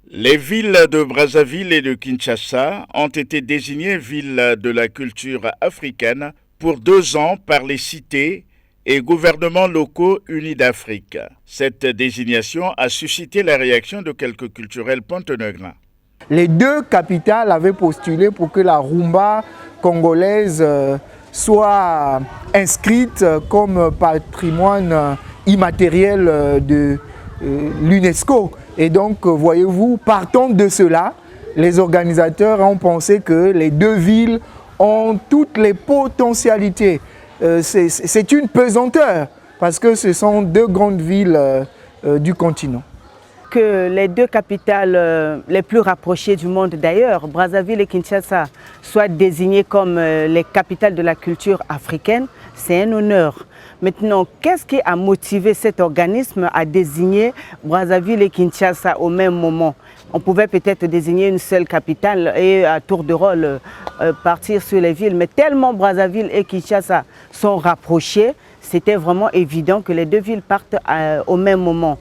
Les villes de Brazzaville et de Kinshasa ont été désignées villes de la culture africaine pour 2 ans par les cités et gouvernements locaux unis d'Afrique. Cette désignation a suscité la réaction de quelques culturels pontenegrins. Les 2 capitales avaient postulé pour que la rumba congolaise soit inscrite comme patrimoine immatériel de l'UNESCO. Et donc, voyez-vous, partant de cela, les organisateurs ont pensé que les 2 villes ont toutes les potentialités. C'est une pesanteur parce que ce sont 2 grandes villes du continent. Que les 2 capitales les plus rapprochées du monde d'ailleurs, Brazzaville et Kinshasa, soient désignées comme les capitales de la culture africaine, c'est un honneur. Maintenant, qu'est-ce qui a motivé cet organisme à désigner Brazzaville et Kinshasa au même moment? On pouvait peut-être désigner une seule capitale et à tour de rôle partir sur les villes, mais tellement Brazzaville et Kinshasa sont rapprochés, c'était vraiment évident que les 2 villes partent au même moment.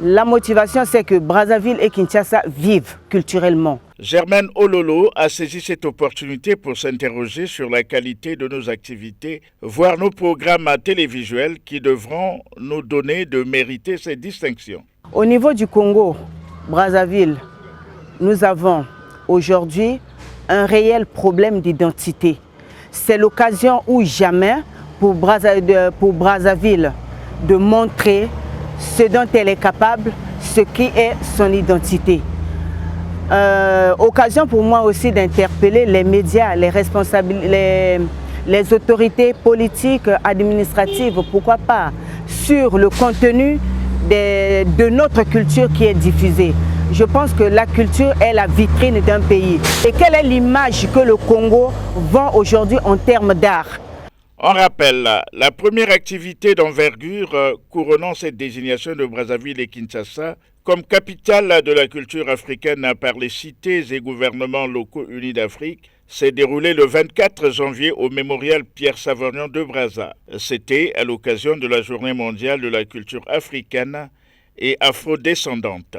La motivation, c'est que Brazzaville et Kinshasa vivent culturellement. Germaine Ololo a saisi cette opportunité pour s'interroger sur la qualité de nos activités, voire nos programmes télévisuels qui devront nous donner de mériter ces distinctions. Au niveau du Congo, Brazzaville, nous avons aujourd'hui un réel problème d'identité. C'est l'occasion ou jamais pour Brazzaville de montrer ce dont elle est capable, ce qui est son identité. Occasion pour moi aussi d'interpeller les médias, les responsables, les autorités politiques, administratives, pourquoi pas, sur le contenu de notre culture qui est diffusée. Je pense que la culture est la vitrine d'un pays. Et quelle est l'image que le Congo vend aujourd'hui en termes d'art? On rappelle, la première activité d'envergure couronnant cette désignation de Brazzaville et Kinshasa comme capitale de la culture africaine par les cités et gouvernements locaux unis d'Afrique s'est déroulée le 24 janvier au mémorial Pierre Savagnin de Brazza. C'était à l'occasion de la Journée mondiale de la culture africaine et afro-descendante.